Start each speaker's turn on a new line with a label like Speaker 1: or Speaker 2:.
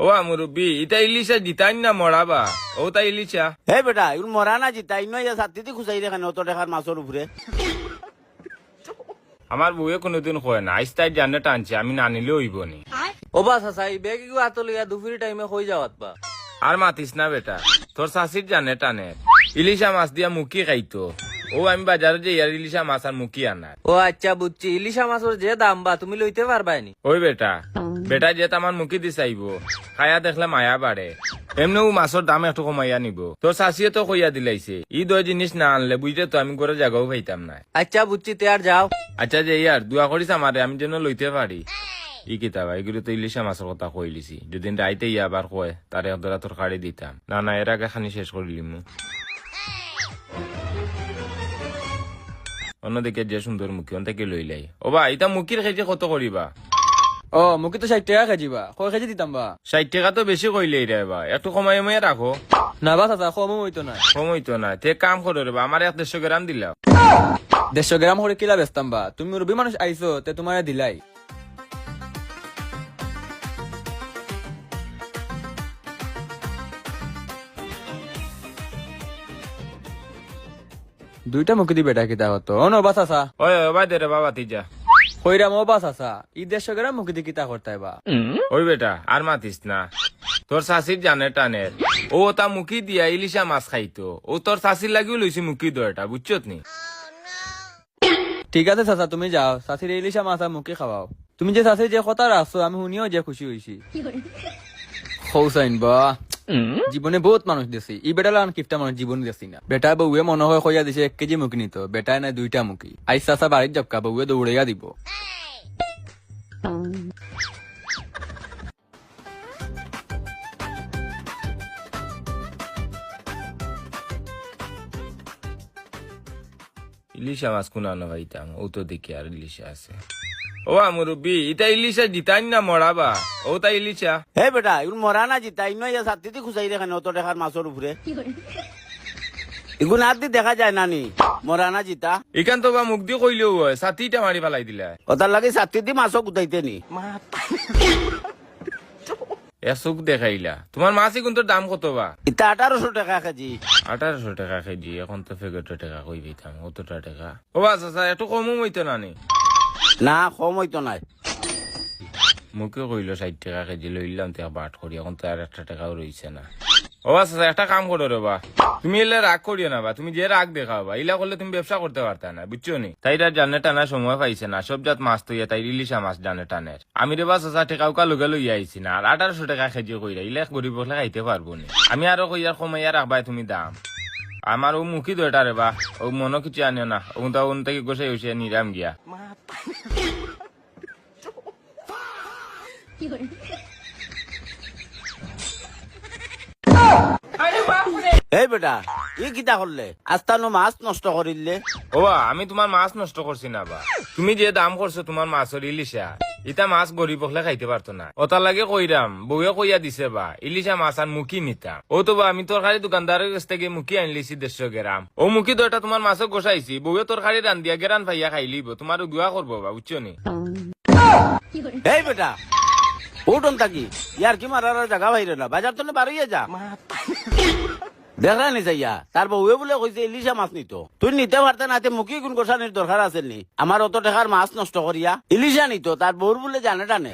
Speaker 1: ও মুরব্বী এটা ইলিশা জিতাই না মরাবা ও তা ইলিশা
Speaker 2: হে বেটা এগুলো মরা না জিতা ইনো ইয়া ছাত্রীতে খুঁজাই রেখে অত টাকার মাছের উপরে।
Speaker 1: আমার বউয়ে কোনোদিন কয় না আইস তাই জানে টানছে আমি না নিলে হইব নি।
Speaker 3: ও বা চাচা এই বেগ আতলিয়া দুপুরি টাইমে কই যাওয়াত বা
Speaker 1: আর মাতিস না বেটা তোর শাশির জানে টানে ইলিশা মাছ দিয়া মুখি খাইতো ও আমি বাজারে যে ইয়ার ইলিশা মাছ আর মুখি আনার।
Speaker 3: ও আচ্ছা বুঝছি ইলিশা মাছের যে দাম বা তুমি লইতে পারবানি।
Speaker 1: ওই বেটা বেটা যে আমার মুখি দি চাইব খায়া দেখলে মায়া বাড়ে এমনি ও মাছের দাম একটু কমাইয়া নিব তোর শাশিয়ে তো কইয়া দিলাইছে ই দই জিনিস না আনলে বুঝতে তো আমি করে জায়গাও পাইতাম না।
Speaker 3: আচ্ছা বুঝছি তে আর যাও।
Speaker 1: আচ্ছা যে ইয়ার দোয়া করিস আমারে আমি যেন লইতে পারি ই কিতাবা এগুলো তো ইলিশা মাছের কথা কই লিছি যদি রাইতে ইয়া আবার কয় তারে একদরা তোর কাড়ি দিতাম না না এর আগে খানি শেষ করিলিম। অন্যদিকে যে সুন্দর মুখী থেকে লইলাই ও বা এটা মুখির খেয়ে কত করিবা?
Speaker 4: ও মুখে তো 60 টাকা কেজি বা কয় কেজি দিতাম বা
Speaker 1: 60 টাকা তো বেশি কইলেই রে বা একটু কমাই ময়ে রাখো।
Speaker 4: না বা চাচা কম হইতো না
Speaker 1: সময় তো না তে কাম করো রে বা আমার 150 গ্রাম দিলাম
Speaker 4: 150 গ্রাম করে কিলা বেচতাম বা তুমি রবি মানুষ আইছো তে তোমার দিলাই। দুইটা মুখে দি বেটা কিতা হতো ও নো বা চাচা
Speaker 1: ওই ভাই দে রে বাবা তিজা
Speaker 4: কইরা মো বা চাচা ই 150 গ্রাম মুখে দি কিতা করতাই বা
Speaker 1: ওই বেটা আর মাতিস না তোর শাশির জানে টানের ও তা মুখি দিয়া ইলিশা মাছ খাইতো ও তোর শাশির লাগিও লইছি মুখি দয়টা বুঝছত নি।
Speaker 4: ঠিক আছে চাচা তুমি যাও চাচির ইলিশা মাছ আর মুখে খাওয়াও তুমি যে চাচির যে কথা রাখছো আমি শুনিও যে খুশি হইছি। হৌসাইন বা জীবনে বহুত মানুষ দিছি ই বেটা লান কিফটা মানুষ জীবন দিছি না বেটা বউয়ে মনে হয় কইয়া দিছে 1 কেজি মুখি নিত বেটায় না 2টা মুখি আইস চাচা বাড়ির জবকা বউয়ে দৌড়াইয়া দিব।
Speaker 1: ইলিশা মাছ কোন আনো ভাইতাম ও তো দেখি আর ইলিশা আছে। ও মুরব্বী এটা ইলিশা জিতাই না মরাবা ও তা ইলিশা
Speaker 2: হে বেটা এগুলো মরা না জিতা ইনো ইয়া ছাত্রীতে খুঁজাই রেখে অত টাকার মাছের উপরে। এগুলো আর দি দেখা যায় না নি মরা না জিতা
Speaker 1: এখান তো বা মুখ দিয়ে কইলেও হয় ছাতিটা মারি ফেলাই দিলা
Speaker 2: ওটার লাগে ছাত্রীতে মাছও গুতাইতে নি।
Speaker 1: এসুক দেখাইলা তোমার মাছই কিন্তু দাম কত বা?
Speaker 2: এটা 1800 টাকা কেজি।
Speaker 1: 1800 টাকা কেজি এখন তো ফেগেটো টাকা কই দিতাম অতটা টাকা। ও আচ্ছা একটু কমও হইতো না নি?
Speaker 2: না কম হইতো নাই
Speaker 1: মুখে কইলো 60 টাকা কেজি লইলাম তো বাট করি এখন তো আর 1 টাকাও রইছে না। ও আচ্ছা একটা কাম করো রে বা তুমি এলে রাগ করিও না বা তুমি যে রাগ দেখাও বা ইলা করলে তুমি ব্যবসা করতে পারতা না বুঝছো নি। তাইরা জানে টানা সময় পাইছে না সব জাত মাছ তো তাই ইলিশা মাছ জানে টানের আমি রে বা 60 টাকা উকা লগে লইয়া আইছি না আর 1800 টাকা কেজি কইরা ইলা গরিব বলে খাইতে পারবো না আমি আরো কইয়ার কমাইয়া রাখবাই তুমি দাম আমার ও মুখি দইটা রে বা ও মনো কিছু আনিও না ও তা ওন থেকে গোসাই হইছে নিরাম গিয়া।
Speaker 2: এই বেটা ই কিতা করলে আস্তানো মাছ নষ্ট করিলে।
Speaker 1: ও আমি তোমার মাছ নষ্ট করছি না বা তুমি যে দাম করছো তোমার মাছের ইলিশা ইটা মাছ গরিব হলে খাইতে পারতো না ওটার লাগে কইরাম বউয়ে কইয়া দিছে বা ইলিশা মাছ আর মুখি নিতাম ও তো বা আমি তরকারি দোকানদারের কাছ থেকে মুখি আনলিছি 150 গ্রাম ও মুখি দইটা তোমার মাছও গোসাইছি বউয়ে তরকারি রান্ধিয়া গেরান ভাইয়া খাইলিব তোমার দোয়া করবো বা বুঝছো নি।
Speaker 2: এই বেটা উঠুন থাকি ইয়ার কি মারার জায়গা বাইরে না বাজার তো বাড়িয়ে যা দেখা নি যাইয়া তার বউয়ে বলে কইছে ইলিশা মাছ নিত তুই নিতে পারতে না মুখি গুণ গোসানির দরকার আছে নি আমার অত টাকার মাছ নষ্ট করিয়া ইলিশা নিত তার বউর বলে জানে টানে।